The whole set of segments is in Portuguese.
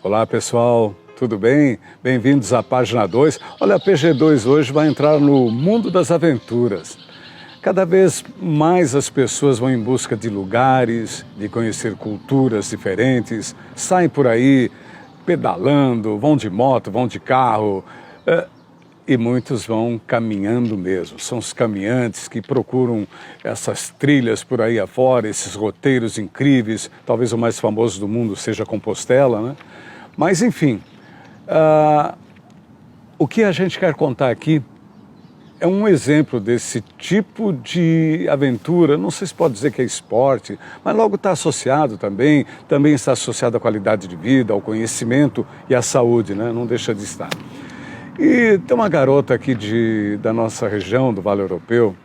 Olá pessoal, tudo bem? Bem-vindos à página 2. Olha, a PG2 hoje vai entrar no mundo das aventuras. Cada vez mais as pessoas vão em busca de lugares, de conhecer culturas diferentes, saem por aí pedalando, vão de moto, vão de carro e muitos vão caminhando mesmo. São os caminhantes que procuram essas trilhas por aí afora, esses roteiros incríveis. Talvez o mais famoso do mundo seja Compostela, né? Mas enfim, o que a gente quer contar aqui é um exemplo desse tipo de aventura. Não sei se pode dizer que é esporte, mas logo está associado também está associado à qualidade de vida, ao conhecimento e à saúde, né? Não deixa de estar. E tem uma garota aqui da nossa região, do Vale Europeu,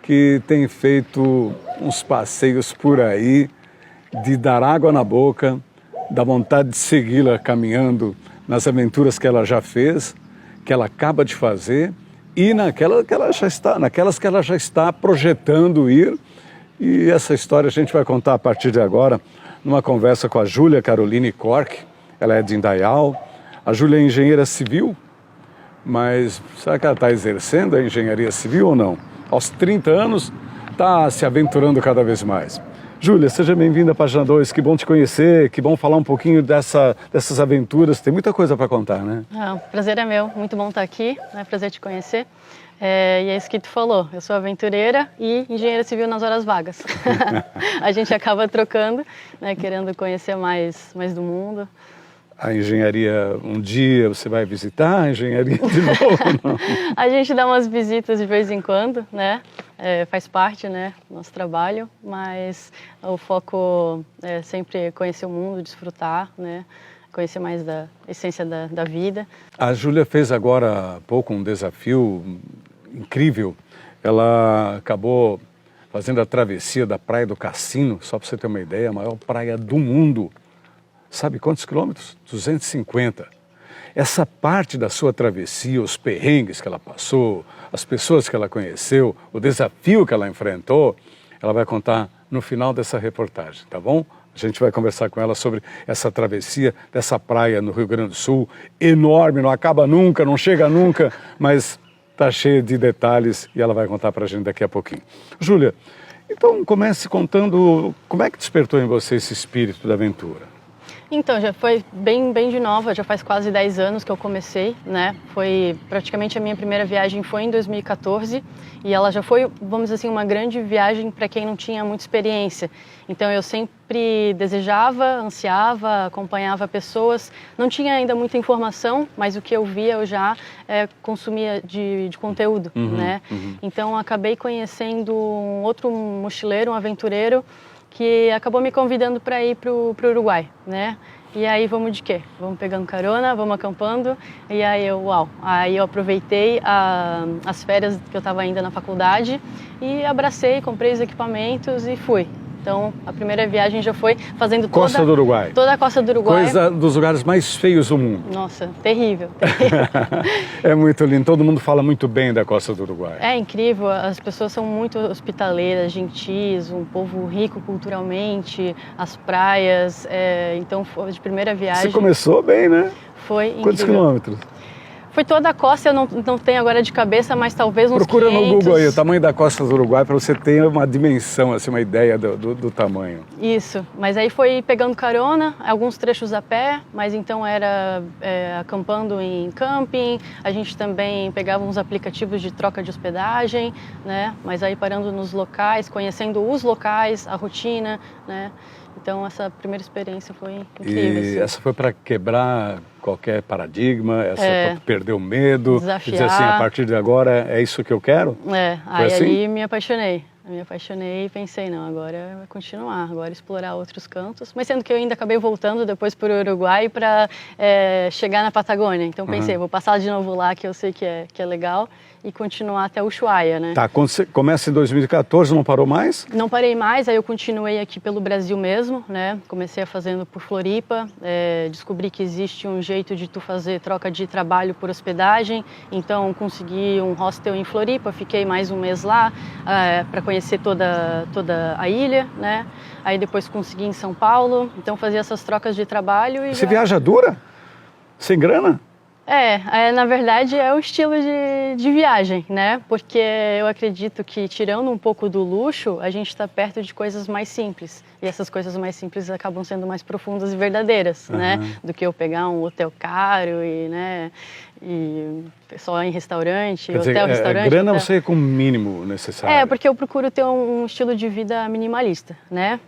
que tem feito uns passeios por aí de dar água na boca, dá vontade de segui-la caminhando nas aventuras que ela já fez, que ela acaba de fazer, e naquelas que ela já está projetando ir. E essa história a gente vai contar a partir de agora, numa conversa com a Júlia Caroline Cork. Ela é de Indaial. A Júlia é engenheira civil, mas será que ela está exercendo a engenharia civil ou não? Aos 30 anos, está se aventurando cada vez mais. Júlia, seja bem-vinda à página 2, que bom te conhecer, que bom falar um pouquinho dessas aventuras, tem muita coisa para contar, né? O prazer é meu, muito bom estar aqui, é prazer te conhecer. E é isso que tu falou, eu sou aventureira e engenheira civil nas horas vagas. A gente acaba trocando, né, querendo conhecer mais do mundo. A engenharia, um dia você vai visitar a engenharia de novo, não? A gente dá umas visitas de vez em quando, né? Faz parte, né, do nosso trabalho, mas o foco é sempre conhecer o mundo, desfrutar, né? Conhecer mais da essência da vida. A Júlia fez agora há pouco um desafio incrível. Ela acabou fazendo a travessia da Praia do Cassino, só para você ter uma ideia, a maior praia do mundo. Sabe quantos quilômetros? 250. Essa parte da sua travessia, os perrengues que ela passou, as pessoas que ela conheceu, o desafio que ela enfrentou, ela vai contar no final dessa reportagem, tá bom? A gente vai conversar com ela sobre essa travessia dessa praia no Rio Grande do Sul, enorme, não acaba nunca, não chega nunca, mas tá cheia de detalhes e ela vai contar pra gente daqui a pouquinho. Júlia, então comece contando como é que despertou em você esse espírito da aventura. Então, já foi bem de nova, já faz quase 10 anos que eu comecei, né? Foi praticamente a minha primeira viagem foi em 2014 e ela já foi, vamos dizer assim, uma grande viagem para quem não tinha muita experiência. Então eu sempre desejava, ansiava, acompanhava pessoas, não tinha ainda muita informação, mas o que eu via eu já consumia de conteúdo, né? Então acabei conhecendo um outro mochileiro, um aventureiro, que acabou me convidando para ir para o Uruguai, né? E aí vamos de quê? Vamos pegando carona, vamos acampando, e aí aí eu aproveitei as férias que eu estava ainda na faculdade e abracei, comprei os equipamentos e fui. Então, a primeira viagem já foi fazendo Costa do Uruguai. Toda a costa do Uruguai. Coisa dos lugares mais feios do mundo. Nossa, terrível. É muito lindo, todo mundo fala muito bem da costa do Uruguai. É incrível, as pessoas são muito hospitaleiras, gentis, um povo rico culturalmente, as praias, então de primeira viagem... Você começou bem, né? Foi incrível. Quantos quilômetros? Foi toda a costa, eu não tenho agora de cabeça, mas talvez uns Procura 500. no Google aí o tamanho da costa do Uruguai para você ter uma dimensão, assim, uma ideia do tamanho. Isso, mas aí foi pegando carona, alguns trechos a pé, mas então era acampando em camping, a gente também pegava uns aplicativos de troca de hospedagem, né? Mas aí parando nos locais, conhecendo os locais, a rotina, né? Então essa primeira experiência foi incrível. E assim. essa foi para quebrar qualquer paradigma, essa para perder o medo, desafiar. dizer assim, a partir de agora é isso que eu quero? Aí assim? ali me apaixonei e pensei, não, agora vai continuar, agora explorar outros cantos. Mas sendo que eu ainda acabei voltando depois para o Uruguai para chegar na Patagônia. Então pensei, vou passar de novo lá, que eu sei que é legal. e continuar até Ushuaia, né? Tá, quando você começa em 2014, não parou mais? Não parei mais, aí eu continuei aqui pelo Brasil mesmo, né? Comecei fazendo por Floripa, descobri que existe um jeito de tu fazer troca de trabalho por hospedagem, então consegui um hostel em Floripa, fiquei mais um mês lá para conhecer toda a ilha, né? Aí depois consegui em São Paulo, então fazia essas trocas de trabalho e Você viaja dura? Sem grana? Na verdade é um estilo de viagem, né? Porque eu acredito que, tirando um pouco do luxo, a gente está perto de coisas mais simples. E essas coisas mais simples acabam sendo mais profundas e verdadeiras, né? Do que eu pegar um hotel caro e só em restaurante, restaurante. Grana você é com o mínimo necessário. Porque eu procuro ter um estilo de vida minimalista, né?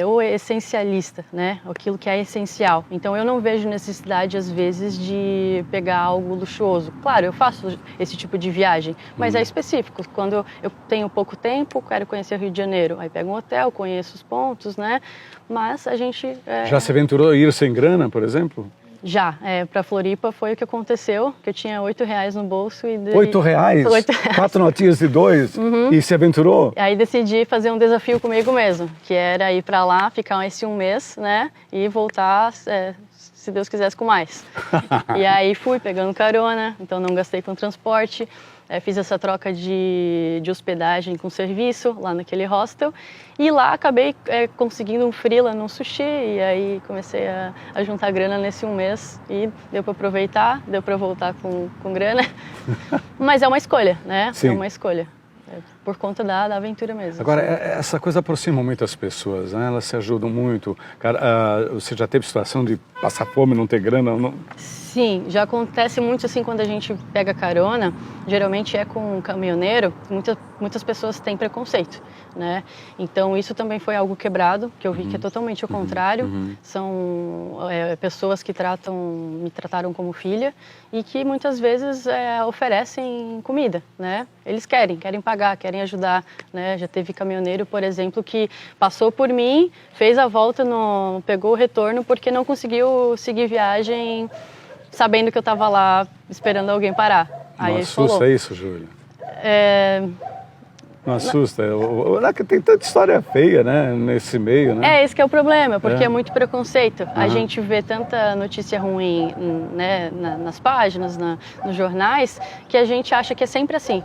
Ou essencialista, né? Aquilo que é essencial. Então eu não vejo necessidade, às vezes, de pegar algo luxuoso. Claro, eu faço esse tipo de viagem, mas é específico. Quando eu tenho pouco tempo, quero conhecer o Rio de Janeiro, aí pego um hotel, conheço os pontos, né? Mas a gente... Já se aventurou a ir sem grana, por exemplo? Já, para Floripa foi o que aconteceu, que eu tinha R$8 no bolso e... R$8? R$8. 4 notinhas de 2? E se aventurou? Aí decidi fazer um desafio comigo mesmo, que era ir para lá, ficar esse um mês, né, e voltar, se Deus quisesse, com mais. E aí fui pegando carona, então não gastei com transporte, fiz essa troca de hospedagem com serviço lá naquele hostel e lá acabei conseguindo um freela num sushi e aí comecei a juntar grana nesse um mês e deu para aproveitar, deu para voltar com grana, mas é uma escolha, né? Sim. É uma escolha. Por conta da aventura mesmo. Agora, essa coisa aproxima muitas pessoas, né? Elas se ajudam muito. Cara, você já teve situação de passar fome, não ter grana? Não... Sim, já acontece muito assim quando a gente pega carona, geralmente é com um caminhoneiro, muitas pessoas têm preconceito, né? Então isso também foi algo quebrado, que eu vi que é totalmente o contrário. São pessoas que me trataram como filha e que muitas vezes oferecem comida, né? Eles querem pagar, querem ajudar, né? Já teve caminhoneiro, por exemplo, que passou por mim, fez a volta, pegou o retorno porque não conseguiu seguir viagem sabendo que eu estava lá esperando alguém parar. Não aí assusta falou, isso, Júlia? Não assusta? Tem tanta história feia, né, nesse meio, né? Esse que é o problema, porque é muito preconceito. A gente vê tanta notícia ruim, né, nas páginas, nos jornais, que a gente acha que é sempre assim.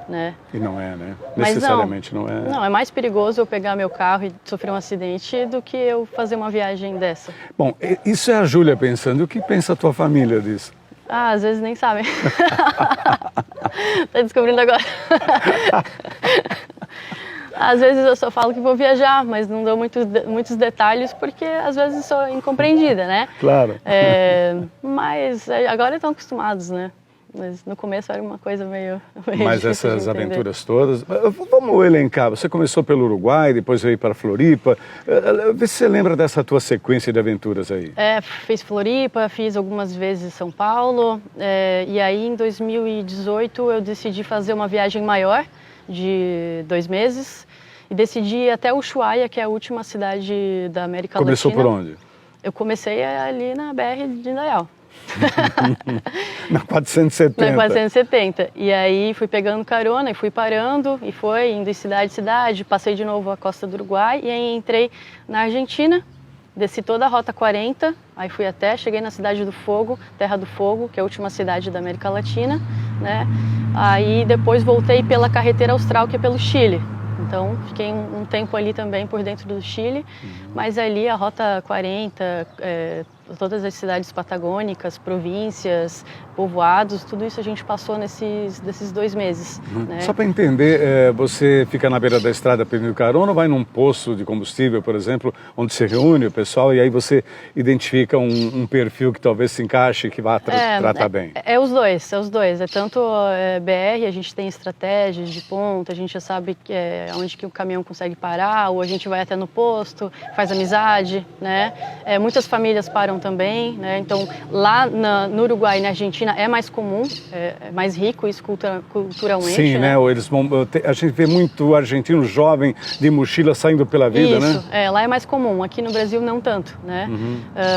Né? E não é, né? Mas necessariamente não é. Não, é mais perigoso eu pegar meu carro e sofrer um acidente do que eu fazer uma viagem dessa. Bom, isso é a Júlia pensando. E o que pensa a tua família disso? Às vezes nem sabem. Tá descobrindo agora. Às vezes eu só falo que vou viajar, mas não dou muitos detalhes porque às vezes sou incompreendida, né? Claro. Mas agora estão acostumados, né? Mas no começo era uma coisa meio Mas essas aventuras todas... Vamos elencar. Você começou pelo Uruguai, depois veio para Floripa. Vê se você lembra dessa tua sequência de aventuras aí. Fiz Floripa, fiz algumas vezes São Paulo. E aí, em 2018, eu decidi fazer uma viagem maior, de 2 meses. E decidi ir até Ushuaia, que é a última cidade da América Latina. Começou por onde? Eu comecei ali na BR de Indaial. Na 470. Na 470. E aí fui pegando carona e fui parando e indo de cidade em cidade, passei de novo a costa do Uruguai e aí entrei na Argentina, desci toda a Rota 40, aí cheguei na Cidade do Fogo, Terra do Fogo, que é a última cidade da América Latina, né? Aí depois voltei pela Carretera Austral, que é pelo Chile. Então, fiquei um tempo ali também por dentro do Chile, mas ali a Rota 40, todas as cidades patagônicas, províncias, povoados, tudo isso a gente passou nesses 2 meses. Né? Só para entender, você fica na beira da estrada pedindo carona ou vai num posto de combustível, por exemplo, onde se reúne o pessoal e aí você identifica um perfil que talvez se encaixe, que vá tratar bem? É os dois. É tanto BR, a gente tem estratégias de ponta, a gente já sabe onde que o caminhão consegue parar, ou a gente vai até no posto, faz amizade, né? Muitas famílias param também, né? Então, lá no Uruguai e na Argentina é mais comum, é mais rico isso culturalmente. Sim, né? A gente vê muito argentino jovem de mochila saindo pela vida, isso, né? Lá é mais comum, aqui no Brasil não tanto, né?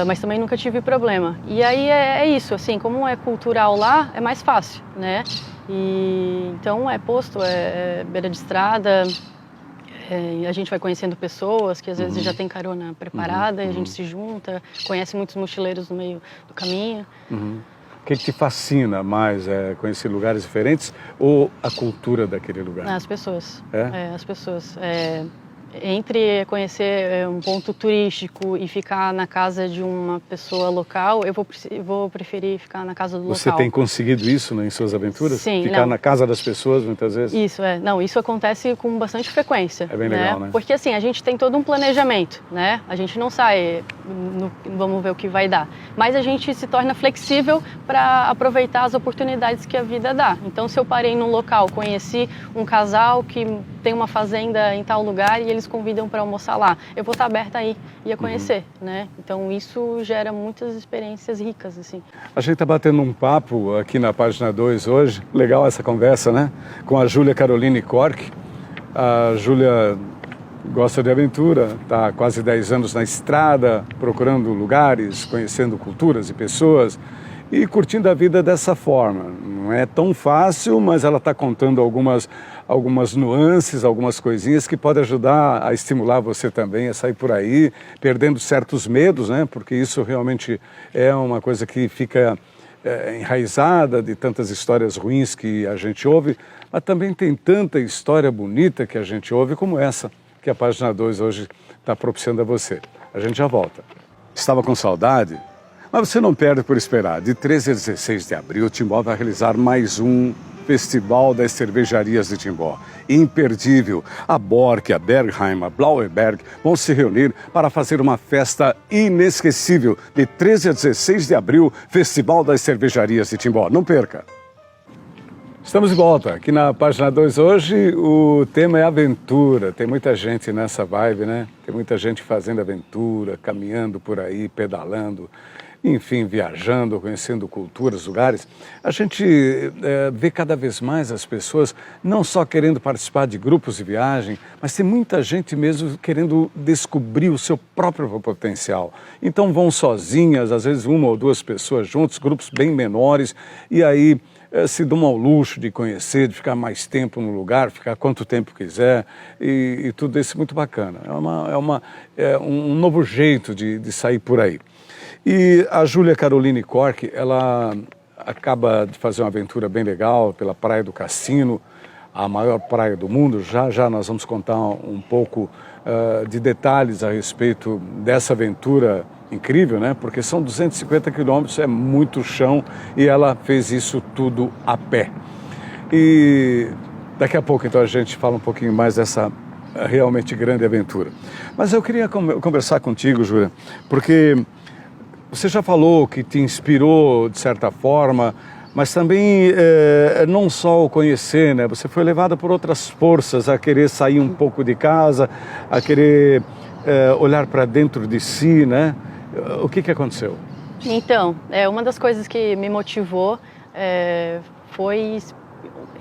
Mas também nunca tive problema. E aí é isso, assim, como é cultural lá, é mais fácil, né? E então é posto, é beira de estrada, a gente vai conhecendo pessoas que às vezes já tem carona preparada, e a gente se junta, conhece muitos mochileiros no meio do caminho. O que te fascina mais? É conhecer lugares diferentes ou a cultura daquele lugar? As pessoas. As pessoas. Entre conhecer um ponto turístico e ficar na casa de uma pessoa local, eu vou preferir ficar na casa do local. Você tem conseguido isso, né, em suas aventuras? Sim. Ficar na casa das pessoas, muitas vezes? Isso, Não, isso acontece com bastante frequência. É bem legal, né? Porque assim, a gente tem todo um planejamento, né? A gente não sai, vamos ver o que vai dar. Mas a gente se torna flexível para aproveitar as oportunidades que a vida dá. Então, se eu parei num local, conheci um casal que tem uma fazenda em tal lugar e eles convidam para almoçar lá, eu vou estar aberta aí e a conhecer, né? Então isso gera muitas experiências ricas, assim. A gente está batendo um papo aqui na página 2 hoje, legal essa conversa, né? Com a Júlia Caroline Cork. A Júlia gosta de aventura, está há quase 10 anos na estrada, procurando lugares, conhecendo culturas e pessoas e curtindo a vida dessa forma. Não é tão fácil, mas ela está contando algumas nuances, algumas coisinhas que podem ajudar a estimular você também a sair por aí, perdendo certos medos, né? Porque isso realmente é uma coisa que fica enraizada de tantas histórias ruins que a gente ouve, mas também tem tanta história bonita que a gente ouve como essa, que a página 2 hoje está propiciando a você. A gente já volta. Estava com saudade? Mas você não perde por esperar. De 13 a 16 de abril, Timbó vai realizar mais um Festival das Cervejarias de Timbó. Imperdível. A Bork, a Bergheim, a Blauerberg vão se reunir para fazer uma festa inesquecível. De 13 a 16 de abril, Festival das Cervejarias de Timbó. Não perca! Estamos de volta. Aqui na página 2 hoje, o tema é aventura. Tem muita gente nessa vibe, né? Tem muita gente fazendo aventura, caminhando por aí, pedalando, enfim, viajando, conhecendo culturas, lugares. A gente vê cada vez mais as pessoas não só querendo participar de grupos de viagem, mas tem muita gente mesmo querendo descobrir o seu próprio potencial. Então vão sozinhas, às vezes uma ou duas pessoas juntos, grupos bem menores, e aí se dão ao luxo de conhecer, de ficar mais tempo no lugar, ficar quanto tempo quiser, e tudo isso é muito bacana. É um novo jeito de sair por aí. E a Júlia Caroline Cork, ela acaba de fazer uma aventura bem legal pela Praia do Cassino, a maior praia do mundo. Já nós vamos contar um pouco de detalhes a respeito dessa aventura incrível, né? Porque são 250 quilômetros, é muito chão, e ela fez isso tudo a pé. E daqui a pouco, então, a gente fala um pouquinho mais dessa realmente grande aventura. Mas eu queria conversar contigo, Júlia, porque você já falou que te inspirou de certa forma, mas também não só o conhecer, né? Você foi levada por outras forças a querer sair um pouco de casa, a querer olhar para dentro de si, né? O que aconteceu? Então, uma das coisas que me motivou foi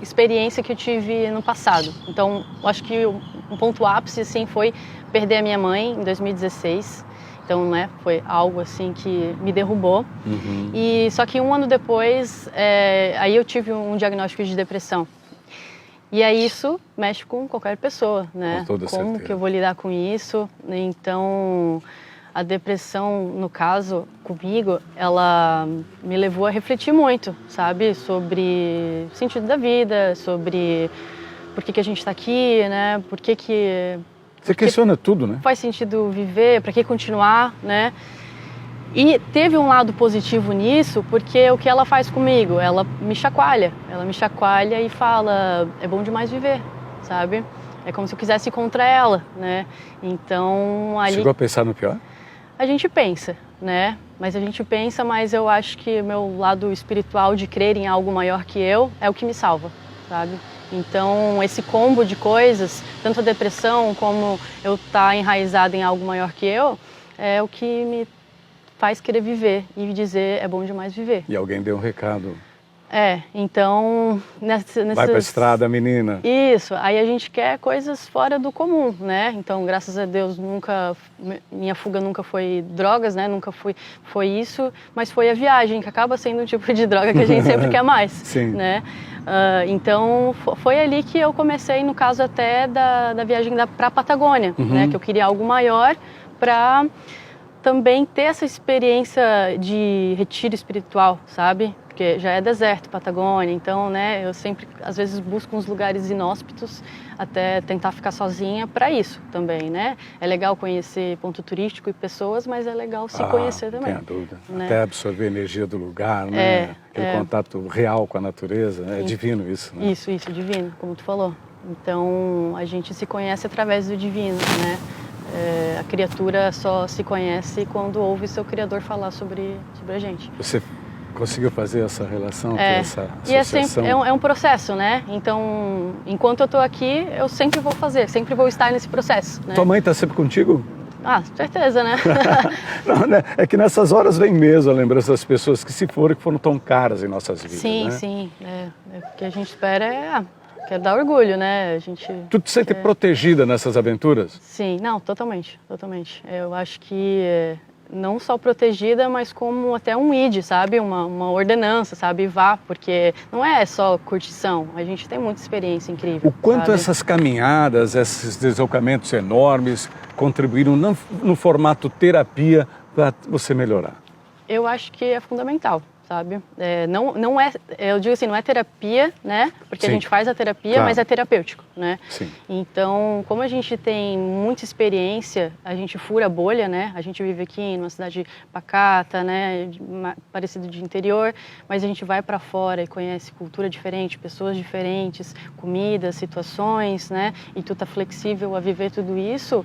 experiência que eu tive no passado. Então, eu acho que um ponto ápice assim, foi perder a minha mãe em 2016. Então, né, foi algo assim que me derrubou. E só que um ano depois, aí eu tive um diagnóstico de depressão. E aí isso mexe com qualquer pessoa, né? Com toda certeza. Como que eu vou lidar com isso? Então, a depressão, no caso, comigo, ela me levou a refletir muito, sabe? Sobre o sentido da vida, sobre por que a gente está aqui, né? Por que Você questiona tudo, né? Faz sentido viver, para que continuar, né? E teve um lado positivo nisso, porque o que ela faz comigo? Ela me chacoalha e fala, é bom demais viver, sabe? É como se eu quisesse ir contra ela, né? Então, ali... Chegou a pensar no pior? A gente pensa, né? Mas eu acho que meu lado espiritual de crer em algo maior que eu é o que me salva, sabe? Então, esse combo de coisas, tanto a depressão como eu estar enraizada em algo maior que eu, é o que me faz querer viver e dizer, é bom demais viver. E alguém deu um recado. Então... Vai pra estrada, menina. Isso, aí a gente quer coisas fora do comum, né? Então, graças a Deus, minha fuga nunca foi drogas, né? Nunca foi isso, mas foi a viagem, que acaba sendo um tipo de droga que a gente sempre quer mais, Sim. né? Então foi ali que eu comecei, no caso até da viagem para a Patagônia, né? Que eu queria algo maior para também ter essa experiência de retiro espiritual, sabe? Porque já é deserto, Patagônia, então, né, eu sempre, às vezes, busco uns lugares inóspitos até tentar ficar sozinha para isso também, né? É legal conhecer ponto turístico e pessoas, mas é legal se conhecer também. Não tenha dúvida. Né? Até absorver a energia do lugar, né? Aquele contato real com a natureza, né? É divino isso, né? Isso, divino, como tu falou. Então, a gente se conhece através do divino, né? A criatura só se conhece quando ouve seu criador falar sobre a gente. Você conseguiu fazer essa relação, essa associação? E é um processo, né? Então, enquanto eu estou aqui, eu sempre vou fazer, sempre vou estar nesse processo. Né? Tua mãe está sempre contigo? Ah, certeza, né? Não, né? É que nessas horas vem mesmo a lembrança das pessoas que se foram, que foram tão caras em nossas vidas. Sim, né? sim. O que a gente espera quer dar orgulho, né? Tu te sente protegida nessas aventuras? Sim, não, totalmente. Eu acho que não só protegida, mas como até um ID, sabe? Uma ordenança, sabe? Vá, porque não é só curtição, a gente tem muita experiência incrível. O quanto sabe? essas caminhadas, esses deslocamentos enormes contribuíram no formato terapia para você melhorar? Eu acho que é fundamental. Sabe? Não é, eu digo assim, não é terapia, né? Porque Sim. a gente faz a terapia, Claro. mas é terapêutico, né? Sim. Então, como a gente tem muita experiência, a gente fura a bolha, né? A gente vive aqui numa cidade pacata, né? Parecido de interior, mas a gente vai para fora e conhece cultura diferente, pessoas diferentes, comidas, situações, né? E tu tá flexível a viver tudo isso,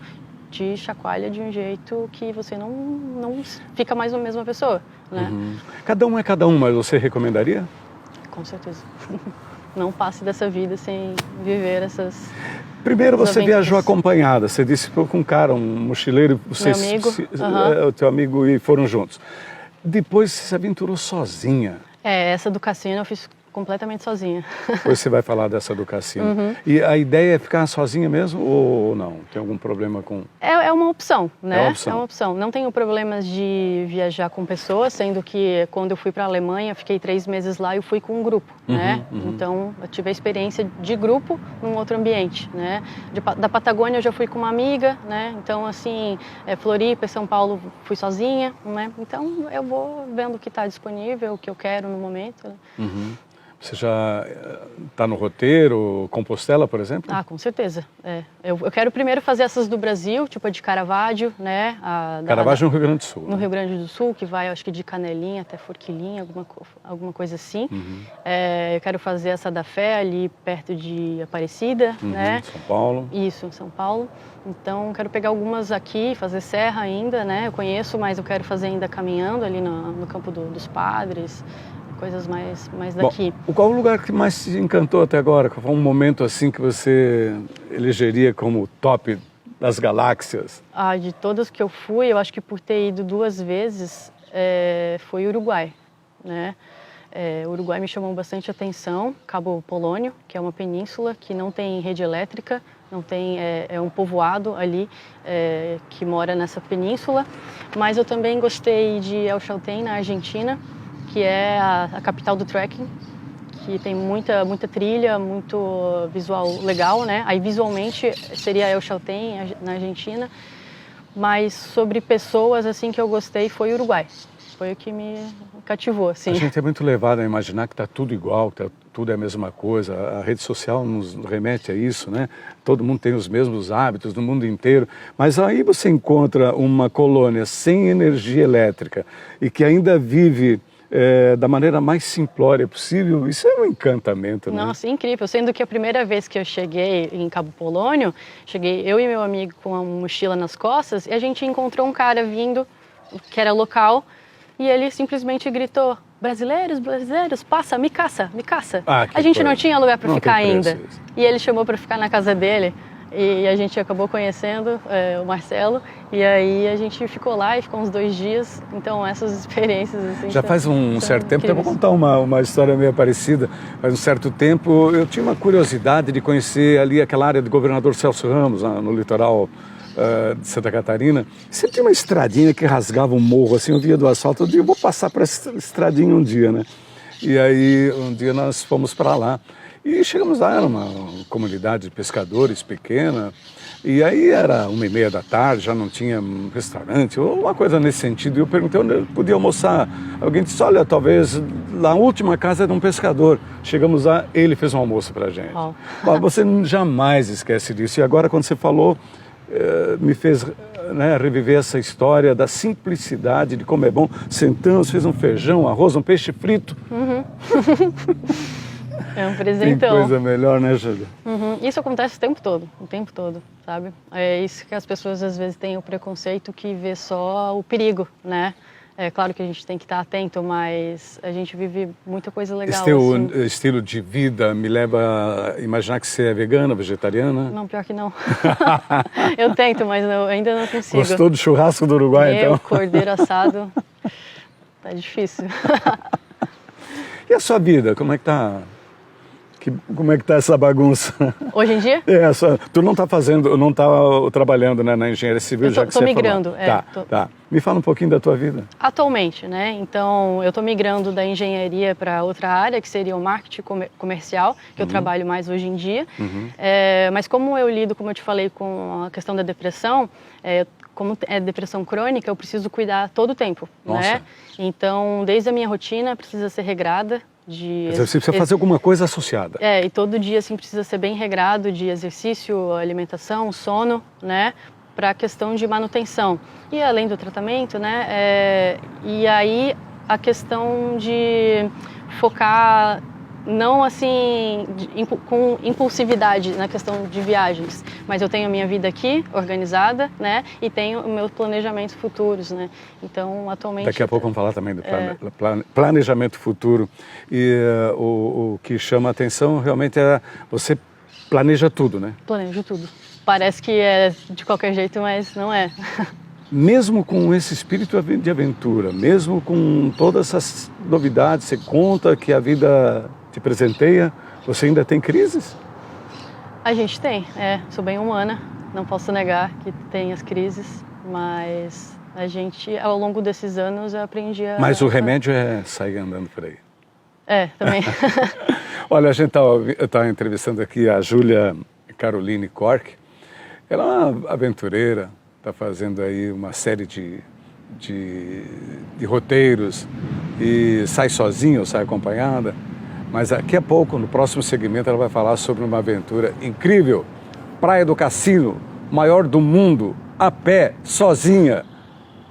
te chacoalha de um jeito que você não fica mais a mesma pessoa, né? Cada um é cada um, mas você recomendaria? Com certeza. Não passe dessa vida sem viver essas... Primeiro você aventuras. viajou acompanhada, você disse que foi com um cara, um mochileiro, vocês, Meu amigo. o teu amigo, e foram juntos. Depois você se aventurou sozinha. Essa do cassino eu fiz completamente sozinha. Depois você vai falar dessa do cassino. E a ideia é ficar sozinha mesmo ou não? Tem algum problema com... É uma opção, né? É uma opção. É uma opção. Não tenho problemas de viajar com pessoas, sendo que quando eu fui para a Alemanha, fiquei 3 meses lá e eu fui com um grupo, né? Então, eu tive a experiência de grupo num outro ambiente, né? Da Patagônia eu já fui com uma amiga, né? Então, assim, Floripa, São Paulo, fui sozinha, né? Então, eu vou vendo o que está disponível, o que eu quero no momento. Né? Você já está no roteiro, Compostela, por exemplo? Ah, com certeza. Eu quero primeiro fazer essas do Brasil, tipo a de Caravaggio, né? Caravaggio no Rio Grande do Sul. No Rio Grande do Sul, que vai, acho que de Canelinha até Forquilinha, alguma coisa assim. Eu quero fazer essa da Fé, ali perto de Aparecida, né? São Paulo. Isso, em São Paulo. Então, quero pegar algumas aqui, fazer serra ainda, né? Eu conheço, mas eu quero fazer ainda caminhando ali no Campo dos Padres. Coisas mais daqui. Bom, qual o lugar que mais te encantou até agora? Qual foi um momento assim que você elegeria como top das galáxias? De todas que eu fui, eu acho que por ter ido 2 vezes, foi o Uruguai, né? O Uruguai me chamou bastante atenção, Cabo Polônio, que é uma península que não tem rede elétrica, não tem, é um povoado ali que mora nessa península, mas eu também gostei de El Chaltén, na Argentina, que é a capital do trekking, que tem muita trilha, muito visual legal, né? Aí visualmente seria El Chaltén, na Argentina, mas sobre pessoas assim que eu gostei foi o Uruguai. Foi o que me cativou, assim. A gente é muito levado a imaginar que está tudo igual, que tudo é a mesma coisa. A rede social nos remete a isso, né? Todo mundo tem os mesmos hábitos no mundo inteiro. Mas aí você encontra uma colônia sem energia elétrica e que ainda vive da maneira mais simplória possível. Isso é um encantamento, né? Nossa, incrível. Sendo que a primeira vez que eu cheguei em Cabo Polônio, cheguei eu e meu amigo com uma mochila nas costas e a gente encontrou um cara vindo, que era local, e ele simplesmente gritou: brasileiros, passa, me caça. A gente não tinha lugar para ficar ainda. E ele chamou para ficar na casa dele. E a gente acabou conhecendo o Marcelo, e aí a gente ficou lá e ficou uns 2 dias. Então essas experiências assim, já faz um certo tempo, incríveis. eu vou contar uma história meio parecida. Faz um certo tempo eu tinha uma curiosidade de conhecer ali aquela área do Governador Celso Ramos, no litoral de Santa Catarina. Sempre tinha uma estradinha que rasgava um morro assim, eu via do asfalto, eu digo, eu vou passar por essa estradinha um dia, né? E aí um dia nós fomos para lá. E chegamos lá, era uma comunidade de pescadores pequena, e aí era 1h30 da tarde, já não tinha um restaurante, ou uma coisa nesse sentido. E eu perguntei onde eu podia almoçar. Alguém disse, olha, talvez na última casa de um pescador. Chegamos lá, ele fez um almoço pra gente. Oh. Mas você jamais esquece disso. E agora quando você falou, me fez reviver essa história da simplicidade, de como é bom. Sentamos, fez um feijão, arroz, um peixe frito. Uhum. É um presentão. Tem coisa melhor, né, Júlia? Uhum. Isso acontece o tempo todo, sabe? É isso que as pessoas às vezes têm o preconceito que vê só o perigo, né? É claro que a gente tem que estar atento, mas a gente vive muita coisa legal. Esse teu assim. estilo de vida me leva a imaginar que você é vegana, vegetariana? Não, pior que não. Eu tento, mas eu ainda não consigo. Gostou do churrasco do Uruguai, então? Cordeiro assado, tá difícil. E a sua vida, como é que tá? Como é que tá essa bagunça? Hoje em dia? Tu não tá trabalhando, né, na engenharia civil, já que você tô migrando. Tá. Me fala um pouquinho da tua vida. Atualmente, né? Então, eu tô migrando da engenharia para outra área, que seria o marketing comercial, que eu trabalho mais hoje em dia. Mas como eu lido, como eu te falei, com a questão da depressão, como é depressão crônica, eu preciso cuidar todo o tempo, né? Então, desde a minha rotina precisa ser regrada. Você precisa fazer alguma coisa associada. E todo dia assim precisa ser bem regrado de exercício, alimentação, sono, né? Para a questão de manutenção. E além do tratamento, né? E aí a questão de focar não assim com impulsividade na questão de viagens, mas eu tenho a minha vida aqui organizada, né? E tenho os meus planejamentos futuros, né? Então, atualmente... Daqui a pouco vamos falar também do planejamento futuro. E o que chama a atenção realmente é você planeja tudo, né? Planejo tudo. Parece que é de qualquer jeito, mas não é. Mesmo com esse espírito de aventura, mesmo com todas essas novidades, você conta que a vida te presenteia, você ainda tem crises? A gente tem, sou bem humana, não posso negar que tem as crises, mas a gente, ao longo desses anos, eu aprendi a... Mas o remédio é sair andando por aí. Também. Olha, a gente tá entrevistando aqui a Júlia Caroline Cork. Ela é uma aventureira, está fazendo aí uma série de roteiros e sai sozinha ou sai acompanhada. Mas daqui a pouco, no próximo segmento, ela vai falar sobre uma aventura incrível. Praia do Cassino, maior do mundo, a pé, sozinha,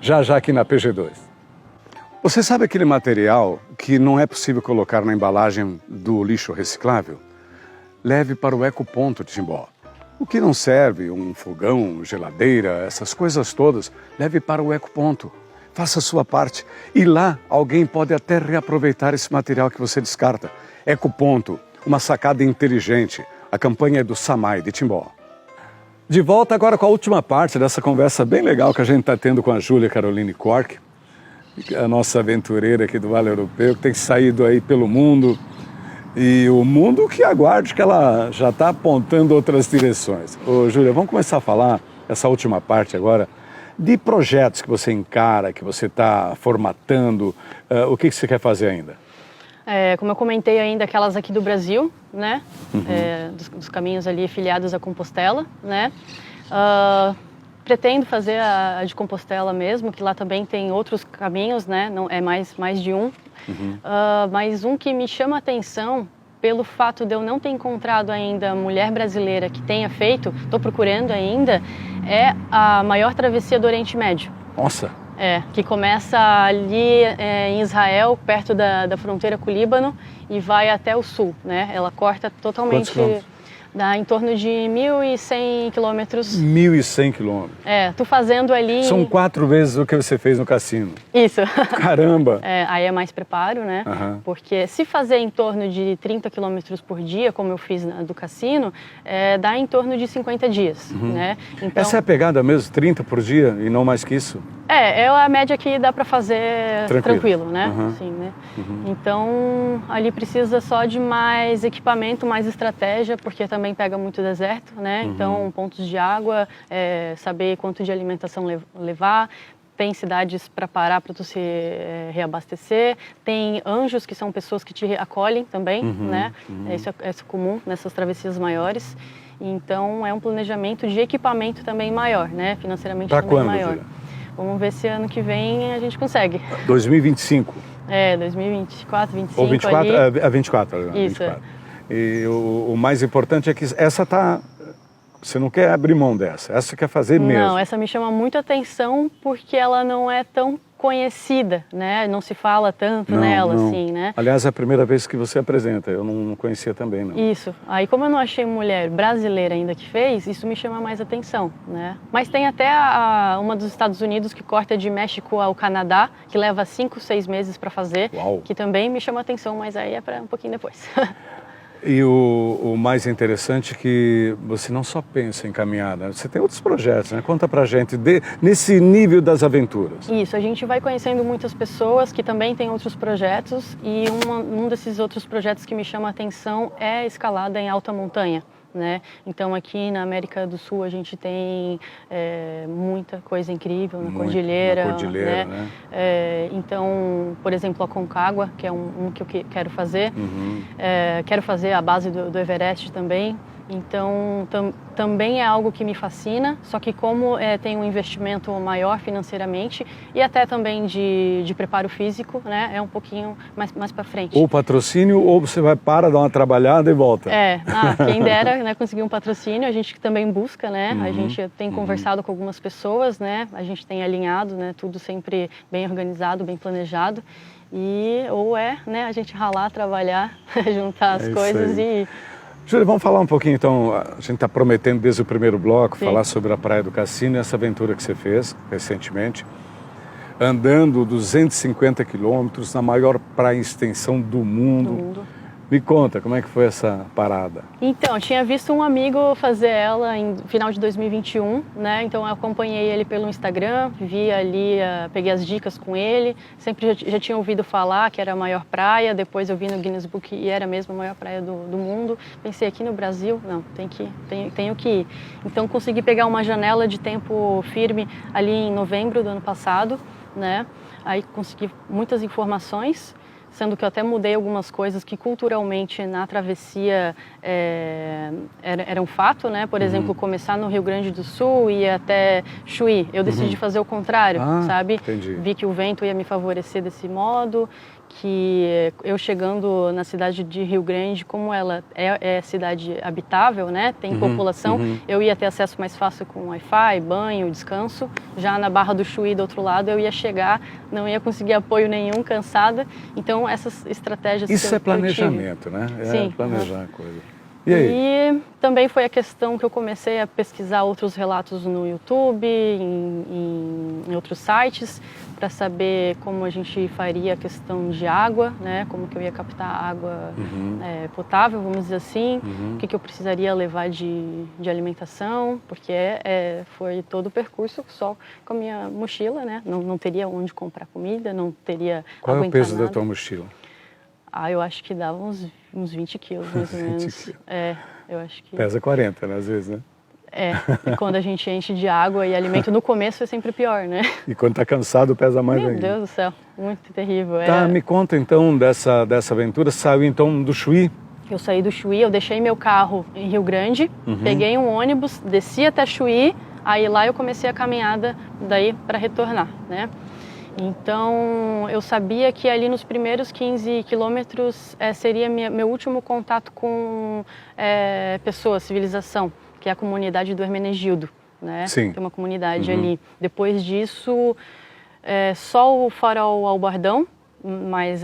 já aqui na PG2. Você sabe aquele material que não é possível colocar na embalagem do lixo reciclável? Leve para o Ecoponto de Timbó. O que não serve, um fogão, geladeira, essas coisas todas, leve para o Ecoponto. Faça a sua parte e lá alguém pode até reaproveitar esse material que você descarta. Ecoponto, uma sacada inteligente. A campanha é do SAMAI de Timbó. De volta agora com a última parte dessa conversa bem legal que a gente está tendo com a Júlia Caroline Cork, a nossa aventureira aqui do Vale Europeu, que tem saído aí pelo mundo. E o mundo que aguarde, que ela já está apontando outras direções. Ô, Júlia, vamos começar a falar, essa última parte agora, de projetos que você encara, que você está formatando. O que você quer fazer ainda? Como eu comentei ainda, aquelas aqui do Brasil, né? Dos caminhos ali filiados a Compostela, né? Pretendo fazer a de Compostela mesmo, que lá também tem outros caminhos, né? Não, é mais de um. Mas um que me chama a atenção, pelo fato de eu não ter encontrado ainda mulher brasileira que tenha feito, estou procurando ainda, é a maior travessia do Oriente Médio. Nossa! Que começa ali em Israel, perto da fronteira com o Líbano, e vai até o sul, né? Ela corta totalmente... Dá em torno de 1.100 quilômetros. 1.100 quilômetros. Tu fazendo ali... São 4 vezes o que você fez no cassino. Isso. Caramba! Aí é mais preparo, né? Porque se fazer em torno de 30 quilômetros por dia, como eu fiz do cassino, dá em torno de 50 dias, né? Então, essa é a pegada mesmo, 30 por dia e não mais que isso? É a média que dá para fazer tranquilo, né? Assim, né? Então, ali precisa só de mais equipamento, mais estratégia, porque também pega muito deserto, né? Então, pontos de água, saber quanto de alimentação levar, tem cidades para parar para tu se reabastecer, tem anjos, que são pessoas que te acolhem também, né? Isso é comum nessas travessias maiores. Então é um planejamento de equipamento também maior, né? Financeiramente pra também quando, maior. Julia? Vamos ver se ano que vem a gente consegue. 2025. 2024, 2025 Ou 24, ali. é 24. Isso. 24. E o mais importante é que essa tá... Você não quer abrir mão dessa, essa você quer fazer mesmo. Não, essa me chama muito atenção porque ela não é tão conhecida, né? Não se fala tanto nela, assim, né? Aliás, é a primeira vez que você apresenta, eu não conhecia também, não. Isso. Aí, como eu não achei mulher brasileira ainda que fez, isso me chama mais atenção, né? Mas tem até uma dos Estados Unidos que corta de México ao Canadá, que leva 5, 6 meses para fazer, Uau. que também me chama atenção, mas aí é para um pouquinho depois. E o mais interessante é que você não só pensa em caminhada, você tem outros projetos, né? Conta pra gente, nesse nível das aventuras. Isso, a gente vai conhecendo muitas pessoas que também têm outros projetos e um desses outros projetos que me chama a atenção é a escalada em alta montanha, né? Então aqui na América do Sul a gente tem muita coisa incrível na Cordilheira, né? Então, por exemplo, a Concagua, que é um que eu quero fazer, quero fazer a base do Everest também. Então, também é algo que me fascina, só que como tem um investimento maior financeiramente e até também de preparo físico, né, é um pouquinho mais para frente. Ou patrocínio, ou você vai dar uma trabalhada e volta. Quem dera, né, conseguir um patrocínio, a gente também busca, né, a gente tem conversado com algumas pessoas, né, a gente tem alinhado, né, tudo sempre bem organizado, bem planejado. Né, a gente ralar, trabalhar, juntar as coisas e... Júlia, vamos falar um pouquinho então, a gente está prometendo desde o primeiro bloco, falar sobre a Praia do Cassino e essa aventura que você fez recentemente, andando 250 quilômetros na maior praia em extensão do mundo. Me conta, como é que foi essa parada? Então, tinha visto um amigo fazer ela em final de 2021, né? Então eu acompanhei ele pelo Instagram, vi ali, peguei as dicas com ele, sempre já tinha ouvido falar que era a maior praia, depois eu vi no Guinness Book e era mesmo a maior praia do mundo. Pensei, aqui no Brasil, não, tenho que ir. Então consegui pegar uma janela de tempo firme ali em novembro do ano passado, né? Aí consegui muitas informações, sendo que eu até mudei algumas coisas que culturalmente na travessia era um fato, né? Por exemplo, começar no Rio Grande do Sul e ir até Chuí. Eu decidi fazer o contrário, sabe? Entendi. Vi que o vento ia me favorecer desse modo, que eu chegando na cidade de Rio Grande, como ela é cidade habitável, né? Tem população, eu ia ter acesso mais fácil com Wi-Fi, banho, descanso. Já na Barra do Chuí, do outro lado, eu ia chegar, não ia conseguir apoio nenhum, cansada. Então, essas estratégias Isso que é planejamento, né? Sim. Planejar a coisa. E aí? E também foi a questão que eu comecei a pesquisar outros relatos no YouTube, em outros sites, para saber como a gente faria a questão de água, né? Como que eu ia captar água potável, vamos dizer assim, o que eu precisaria levar de alimentação, porque foi todo o percurso só com a minha mochila, né? Não teria onde comprar comida, não teria Qual é o peso nada. da tua mochila? Eu acho que dava uns 20 quilos, mais ou menos. Eu acho que... Pesa 40, né, às vezes, né? E quando a gente enche de água e alimento no começo é sempre pior, né? E quando tá cansado, pesa mais ainda. Meu Deus do céu, muito terrível. Tá, me conta então dessa aventura, saiu então do Chuí? Eu saí do Chuí, eu deixei meu carro em Rio Grande, peguei um ônibus, desci até Chuí, aí lá eu comecei a caminhada daí para retornar, né? Então, eu sabia que ali nos primeiros 15 quilômetros seria meu último contato com pessoas, civilização, que é a comunidade do Hermenegildo, né? Sim. Tem uma comunidade ali. Depois disso, só o farol Albardão, mas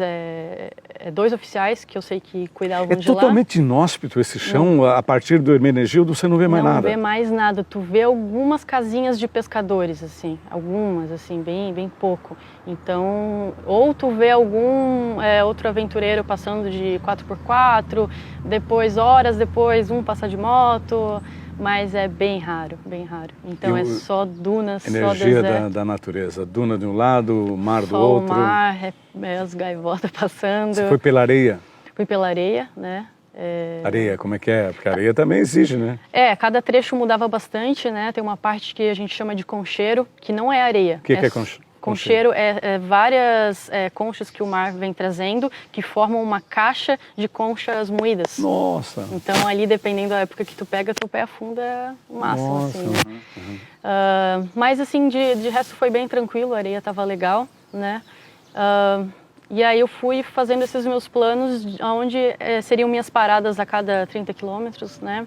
2 oficiais que eu sei que cuidavam de lá. É totalmente inóspito esse chão, a partir do Hermenegildo você não vê mais nada. Não vê mais nada, tu vê algumas casinhas de pescadores, assim, algumas, assim, bem pouco. Então, ou tu vê algum outro aventureiro passando de 4x4, horas depois, um passa de moto, mas é bem raro, bem raro. Então é só dunas, só deserto. Energia da natureza, duna de um lado, mar do outro. O mar, as gaivotas passando. Você foi pela areia? Fui pela areia, né? Areia, como é que é? Porque a areia também exige, né? Cada trecho mudava bastante, né? Tem uma parte que a gente chama de concheiro, que não é areia. O que é concheiro? Concheiro é várias conchas que o mar vem trazendo, que formam uma caixa de conchas moídas. Nossa! Então ali, dependendo da época que tu pega, teu pé afunda o máximo. Nossa, assim, né? Mas assim, de resto foi bem tranquilo, a areia estava legal, né? E aí eu fui fazendo esses meus planos, onde seriam minhas paradas a cada 30 quilômetros, né?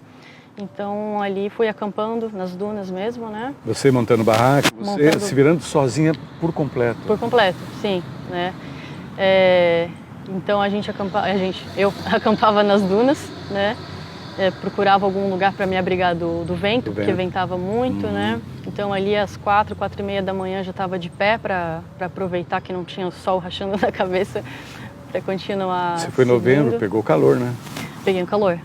Então ali fui acampando nas dunas mesmo, né? Você montando barraca, você se virando sozinha por completo. Por completo, sim, né? Então eu acampava nas dunas, né? Procurava algum lugar para me abrigar do vento, porque ventava muito, né? Então ali às 4h30 da manhã já estava de pé para aproveitar que não tinha o sol rachando na cabeça para continuar. Você foi em novembro, pegou calor, né? Peguei o calor.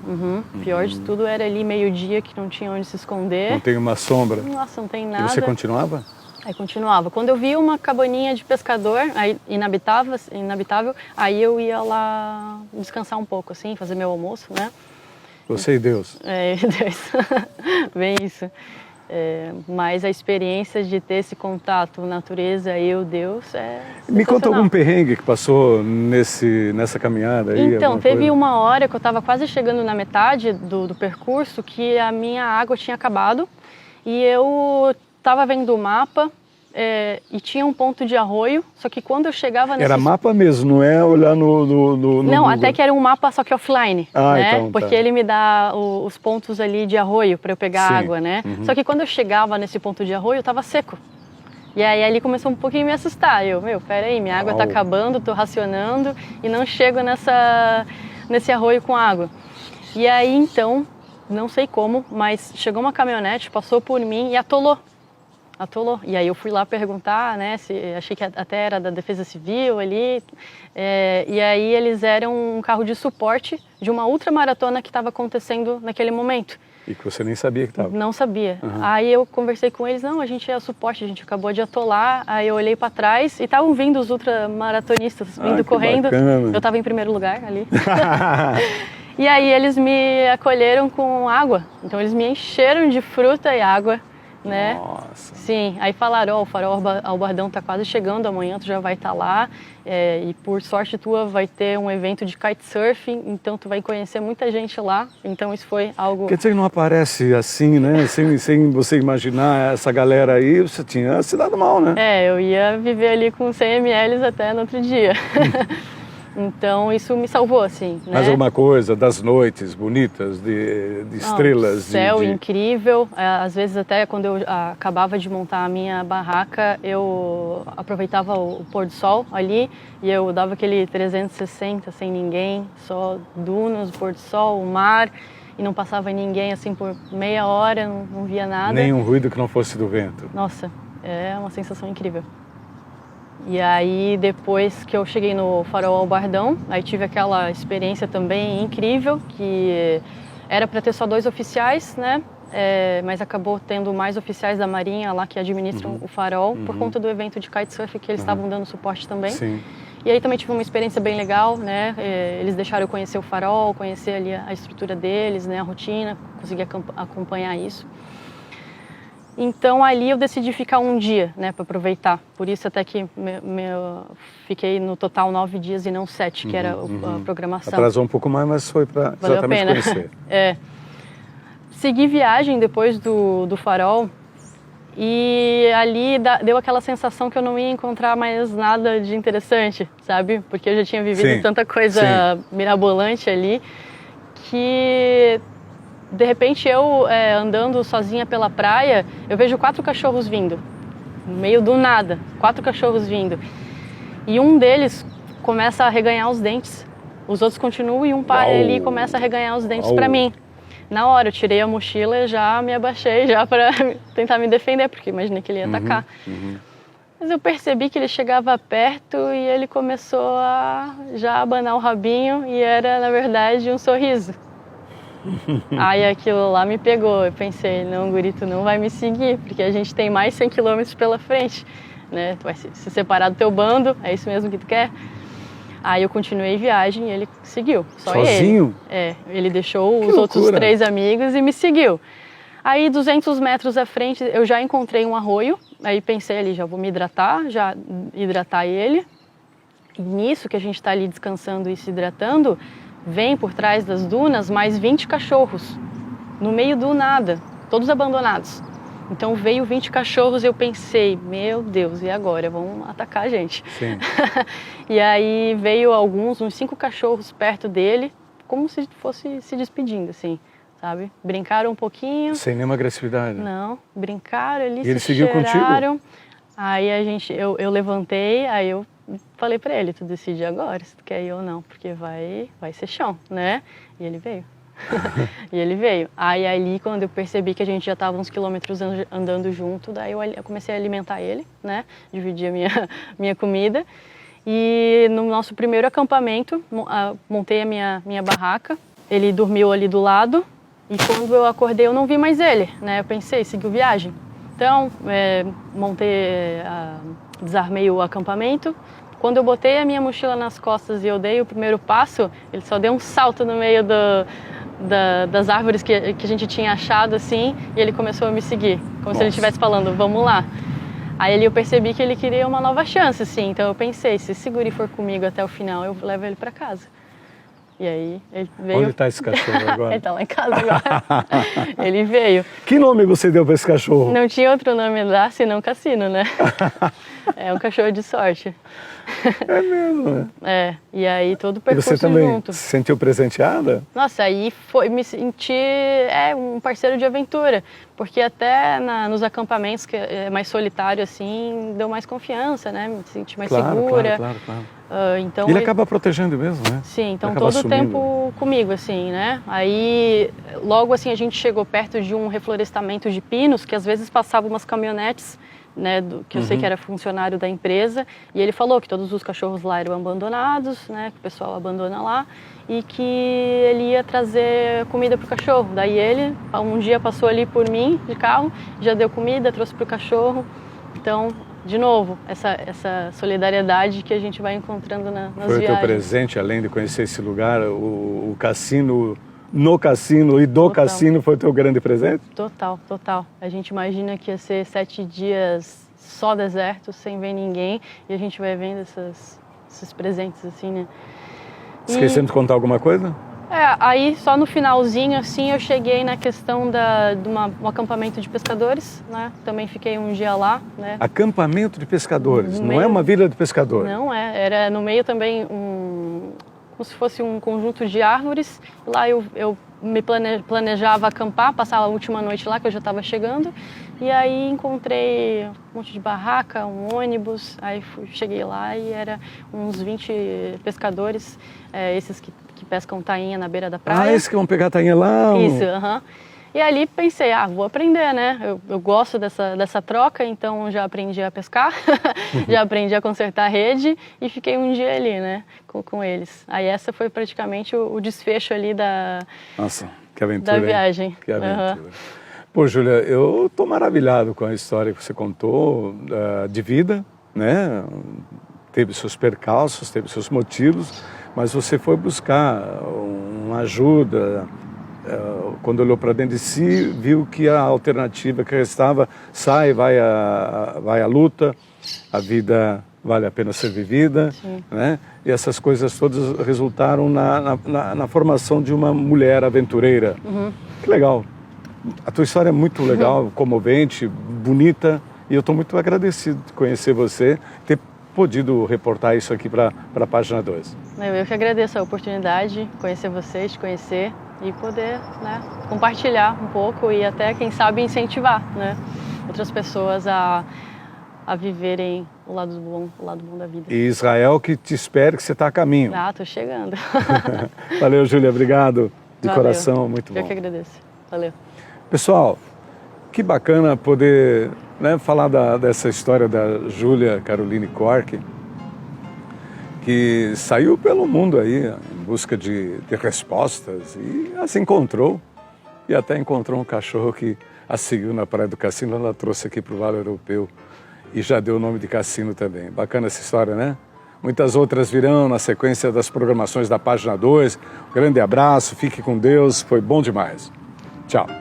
Pior de tudo era ali meio-dia que não tinha onde se esconder. Não tem uma sombra. Nossa, não tem nada. E você continuava? Aí continuava. Quando eu vi uma cabaninha de pescador, aí inabitável, aí eu ia lá descansar um pouco, assim, fazer meu almoço, né? Você e Deus. Deus. Bem isso. Mas a experiência de ter esse contato natureza, eu, Deus, Me conta algum perrengue que passou nessa caminhada aí? Então, teve uma hora que eu estava quase chegando na metade do percurso que a minha água tinha acabado e eu estava vendo o mapa e tinha um ponto de arroio, só que quando eu chegava nesse... Era mapa mesmo, não é olhar no Não, Google. até que era um mapa só que offline, né? Então, porque ele me dá os pontos ali de arroio para eu pegar água, né? Só que quando eu chegava nesse ponto de arroio, estava seco. E aí ali começou um pouquinho a me assustar. Peraí, minha água está acabando, estou racionando e não chego nesse arroio com água. E aí então, não sei como, mas chegou uma caminhonete, passou por mim e atolou. E aí eu fui lá perguntar, né, achei que até era da Defesa Civil ali, e aí eles eram um carro de suporte de uma ultramaratona que estava acontecendo naquele momento. E que você nem sabia que estava? Não sabia. Aí eu conversei com eles, não, a gente é suporte, a gente acabou de atolar. Aí eu olhei para trás e estavam vindo os ultramaratonistas, vindo correndo. Bacana. Eu estava em primeiro lugar ali. E aí eles me acolheram com água, então eles me encheram de fruta e água. Né? Nossa. Sim, aí falaram, o Farol Albardão tá quase chegando, amanhã tu já vai estar lá e por sorte tua vai ter um evento de kitesurfing, então tu vai conhecer muita gente lá, então isso foi algo... Quer dizer que não aparece assim, né? sem você imaginar essa galera aí, você tinha se dado mal, né? Eu ia viver ali com 100 ml até no outro dia. Então isso me salvou, assim, né? Mais alguma coisa das noites bonitas, de estrelas? Céu incrível. Às vezes até quando eu acabava de montar a minha barraca, eu aproveitava o pôr do sol ali e eu dava aquele 360 sem ninguém, só dunas, pôr do sol, o mar, e não passava ninguém assim por meia hora, não via nada. Nenhum ruído que não fosse do vento. Nossa, é uma sensação incrível. E aí, depois que eu cheguei no Farol Albardão, aí tive aquela experiência também incrível, que era para ter só 2 oficiais, né? Mas acabou tendo mais oficiais da Marinha lá que administram o farol, por conta do evento de kitesurf que eles estavam dando suporte também. Sim. E aí também tive uma experiência bem legal, né? Eles deixaram eu conhecer o farol, conhecer ali a estrutura deles, né? A rotina, consegui acompanhar isso. Então ali eu decidi ficar um dia, né, para aproveitar. Por isso até que fiquei no total 9 dias e não 7, que era a programação. Atrasou um pouco mais, mas foi para exatamente conhecer. Segui viagem depois do farol e ali deu aquela sensação que eu não ia encontrar mais nada de interessante, sabe? Porque eu já tinha vivido tanta coisa mirabolante ali que... De repente, eu andando sozinha pela praia, eu vejo 4 cachorros vindo, no meio do nada, 4 cachorros vindo. E um deles começa a arreganhar os dentes, os outros continuam e um para ali e começa a arreganhar os dentes para mim. Na hora, eu tirei a mochila e já me abaixei já para tentar me defender, porque imaginei que ele ia atacar. Mas eu percebi que ele chegava perto e ele começou a já abanar o rabinho e era, na verdade, um sorriso. Aí aquilo lá me pegou, eu pensei, não, guri, tu não vai me seguir, porque a gente tem mais 100 quilômetros pela frente, né? Tu vai se separar do teu bando, é isso mesmo que tu quer? Aí eu continuei viagem e ele seguiu, só Sozinho? ele. Ele deixou os loucura. outros 3 amigos e me seguiu. Aí 200 metros à frente eu já encontrei um arroio, aí pensei ali, já vou me hidratar, já hidratar ele. E nisso que a gente está ali descansando e se hidratando, vem por trás das dunas mais 20 cachorros, no meio do nada, todos abandonados. Então veio 20 cachorros e eu pensei, meu Deus, e agora? Vão atacar a gente. Sim. E aí veio uns 5 cachorros perto dele, como se fosse se despedindo, assim, sabe? Brincaram um pouquinho. Sem nenhuma agressividade? Não, brincaram ali, e ele se seguiu cheiraram. Contigo? Aí eu levantei, aí eu falei pra ele, tu decide agora se tu quer ir ou não, porque vai ser chão, né? E ele veio. E ele veio. Aí ali, quando eu percebi que a gente já estava uns quilômetros andando junto, daí eu comecei a alimentar ele, né? Dividir a minha comida. E no nosso primeiro acampamento, montei a minha barraca. Ele dormiu ali do lado. E quando eu acordei, eu não vi mais ele, né? Eu pensei, seguiu viagem. Então, desarmei o acampamento. Quando eu botei a minha mochila nas costas e eu dei o primeiro passo, ele só deu um salto no meio das árvores que a gente tinha achado, assim, e ele começou a me seguir, como se ele estivesse falando, vamos lá. Aí ali eu percebi que ele queria uma nova chance, assim, então eu pensei, se esse guri for comigo até o final, eu levo ele para casa. E aí ele veio... Onde está esse cachorro agora? Ele está lá em casa agora. Ele veio. Que nome você deu para esse cachorro? Não tinha outro nome lá, senão Cassino, né? É um cachorro de sorte. É mesmo, né? É, e aí todo o percurso junto. E você também junto. se sentiu presenteada? Nossa, aí me senti um parceiro de aventura, porque até nos acampamentos, que é mais solitário assim, deu mais confiança, né? Me senti mais segura. Claro. Então ele acaba protegendo mesmo, né? Sim, então todo o tempo comigo, assim, né? Aí, logo assim, a gente chegou perto de um reflorestamento de pinos, que às vezes passavam umas caminhonetes, né, que eu sei que era funcionário da empresa, e ele falou que todos os cachorros lá eram abandonados, né, que o pessoal abandona lá, e que ele ia trazer comida para o cachorro. Daí ele, um dia passou ali por mim, de carro, já deu comida, trouxe para o cachorro. Então, de novo, essa solidariedade que a gente vai encontrando nas viagens. Foi o teu presente, além de conhecer esse lugar, o cassino... No cassino e do cassino foi o teu grande presente? Total. A gente imagina que ia ser 7 dias só deserto, sem ver ninguém, e a gente vai vendo esses presentes assim, né? Esquecendo de contar alguma coisa? Aí só no finalzinho, assim, eu cheguei na questão de um acampamento de pescadores, né? Também fiquei um dia lá, né? Acampamento de pescadores, não é uma vila de pescadores? Não é, era no meio também como se fosse um conjunto de árvores. Lá eu me planejava acampar, passar a última noite lá, que eu já estava chegando. E aí encontrei um monte de barraca, um ônibus. Aí cheguei lá e era uns 20 pescadores, esses que pescam tainha na beira da praia. Esses que vão pegar tainha lá? Isso, aham. E ali pensei, vou aprender, né? Eu gosto dessa troca, então já aprendi a pescar, já aprendi a consertar a rede e fiquei um dia ali, né? Com eles. Aí essa foi praticamente o desfecho ali Nossa, que aventura, da viagem. Que aventura. Pô, Júlia, eu tô maravilhado com a história que você contou de vida, né? Teve seus percalços, teve seus motivos, mas você foi buscar uma ajuda. Quando olhou para dentro de si, viu que a alternativa que restava, vai à luta, a vida vale a pena ser vivida, né? E essas coisas todas resultaram na formação de uma mulher aventureira. Que legal! A tua história é muito legal, comovente, bonita, e eu estou muito agradecido de conhecer você, ter podido reportar isso aqui para a Página 2. Eu que agradeço a oportunidade de conhecer vocês, de conhecer e poder, né, compartilhar um pouco e até, quem sabe, incentivar, né, outras pessoas a viverem o lado bom da vida. E Israel que te espere, que você está a caminho. Tô chegando. Valeu, Júlia, obrigado. De Valeu. Coração, muito bom. Eu que agradeço. Valeu. Pessoal, que bacana poder, né, falar dessa história da Júlia Caroline Cork, que saiu pelo mundo aí em busca de respostas e as encontrou. E até encontrou um cachorro que a seguiu na Praia do Cassino, ela trouxe aqui para o Vale Europeu e já deu o nome de Cassino também. Bacana essa história, né? Muitas outras virão na sequência das programações da Página 2. Um grande abraço, fique com Deus, foi bom demais. Tchau.